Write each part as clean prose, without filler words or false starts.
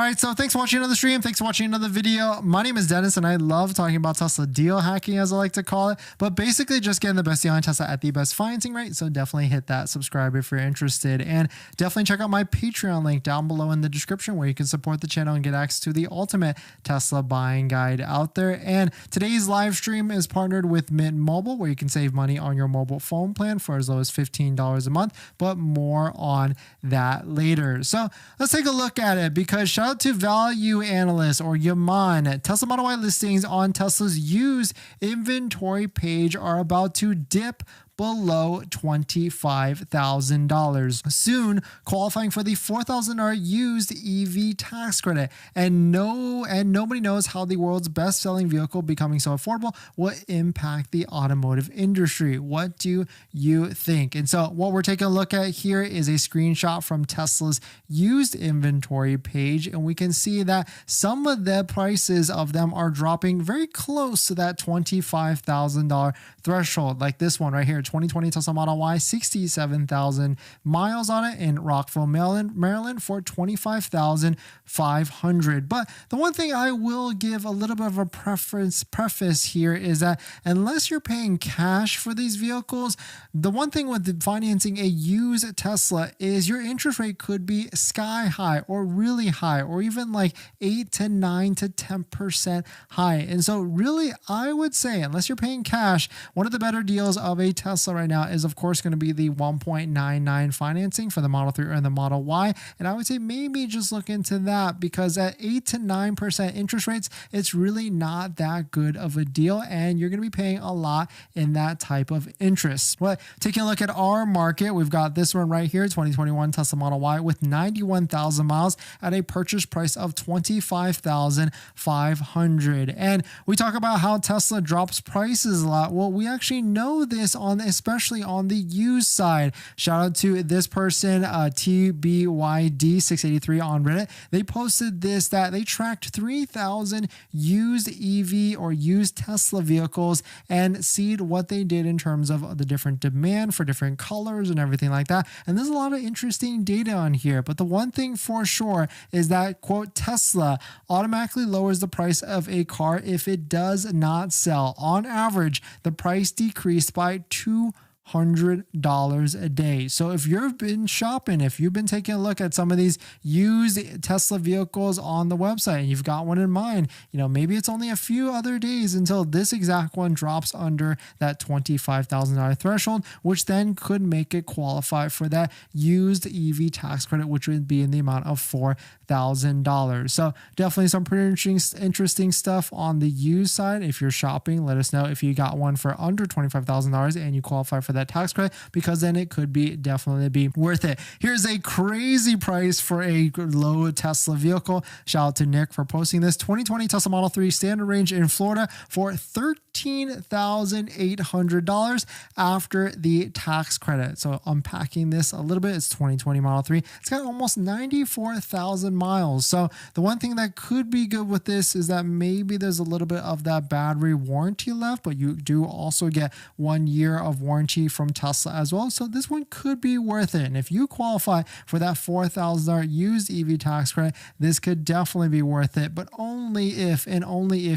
right, so thanks for watching another stream. Thanks for watching another video. My name is Dennis, and I love talking about Tesla deal hacking, as I like to call it. But basically, just getting the best deal on Tesla at the best financing rate. So definitely hit that subscribe if you're interested, and definitely check out my Patreon link down below in the description, where you can support the channel and get access to the ultimate Tesla buying guide out there. And today's live stream is partnered with Mint Mobile, where you can save money on your mobile phone plan for as low as $15 a month. But more on that later. So let's take a look at it, because shout out to Value Analyst or Yaman. Tesla Model Y listings on Tesla's used inventory page are about to dip below $25,000 soon, qualifying for the $4,000 used EV tax credit. And nobody knows how the world's best-selling vehicle becoming so affordable will impact the automotive industry. What do you think? And so what we're taking a look at here is a screenshot from Tesla's used inventory page, and we can see that some of the prices of them are dropping very close to that $25,000 threshold, like this one right here. 2020 Tesla Model Y, 67,000 miles on it in Rockville, Maryland for $25,500. But the one thing I will give a little bit of a preface here is that unless you're paying cash for these vehicles, the one thing with financing a used Tesla is your interest rate could be sky high or really high, or even like 8 to 9 to 10% high. And so really, I would say, unless you're paying cash, one of the better deals of a Tesla right now is of course going to be the 1.99 financing for the Model 3 and the Model Y. And I would say maybe just look into that, because at 8 to 9% interest rates, it's really not that good of a deal, and you're going to be paying a lot in that type of interest. But taking a look at our market, we've got this one right here, 2021 Tesla Model Y with 91,000 miles at a purchase price of $25,500. And we talk about how Tesla drops prices a lot. Well, we actually know this especially on the used side. Shout out to this person, TBYD683 on Reddit. They posted this, that they tracked 3,000 used EV or used Tesla vehicles and see what they did in terms of the different demand for different colors and everything like that. And there's a lot of interesting data on here. But the one thing for sure is that, quote, Tesla automatically lowers the price of a car if it does not sell. On average, the price decreased by $200 a day. So if you've been shopping, if you've been taking a look at some of these used Tesla vehicles on the website and you've got one in mind, maybe it's only a few other days until this exact one drops under that $25,000 threshold, which then could make it qualify for that used EV tax credit, which would be in the amount of $4,000. So definitely some pretty interesting stuff on the used side. If you're shopping, let us know if you got one for under $25,000 and you qualify for that tax credit, because then it could be definitely be worth it. Here's a crazy price for a low Tesla vehicle. Shout out to Nick for posting this. 2020 Tesla Model 3 standard range in Florida for $13,800 after the tax credit. So unpacking this a little bit, it's 2020 Model 3. It's got almost 94,000 miles. So the one thing that could be good with this is that maybe there's a little bit of that battery warranty left, but you do also get 1 year of warranty from Tesla as well. So this one could be worth it. And if you qualify for that $4,000 used EV tax credit, this could definitely be worth it, but only if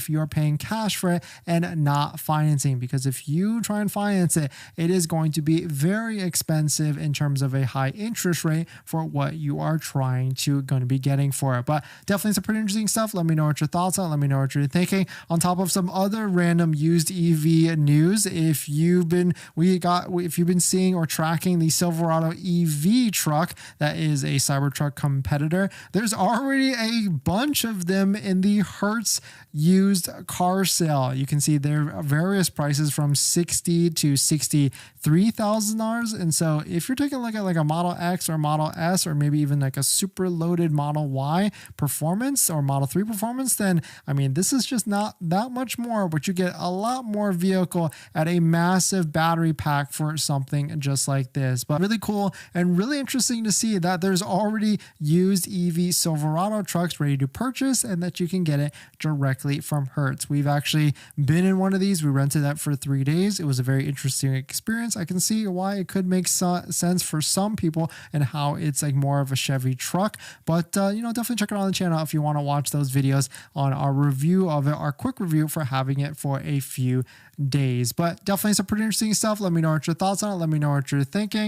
you're paying cash for it and not financing. Because if you try and finance it, it is going to be very expensive in terms of a high interest rate for what you are going to be getting for it. But definitely some pretty interesting stuff. Let me know what your thoughts are. Let me know what you're thinking. On top of some other random used EV news, if you've been seeing or tracking the Silverado EV truck, that is a Cybertruck competitor, there's already a bunch of them in the Hertz used car sale. You can see there are various prices from $60,000 to $63,000. And so if you're taking a look at like a Model X or Model S, or maybe even like a super loaded Model Y performance or Model 3 performance, then this is just not that much more, but you get a lot more vehicle at a massive battery pack for something just like this. But really cool and really interesting to see that there's already used EV Silverado trucks ready to purchase, and that you can get it directly from Hertz. We've actually been in one of these. We rented that for 3 days. It was a very interesting experience. I can see why it could make sense for some people and how it's like more of a Chevy truck. But, definitely check it out on the channel if you want to watch those videos on our review of it, our quick review for having it for a few days. But definitely some pretty interesting stuff. Let me know what your thoughts on it. Let me know what you're thinking.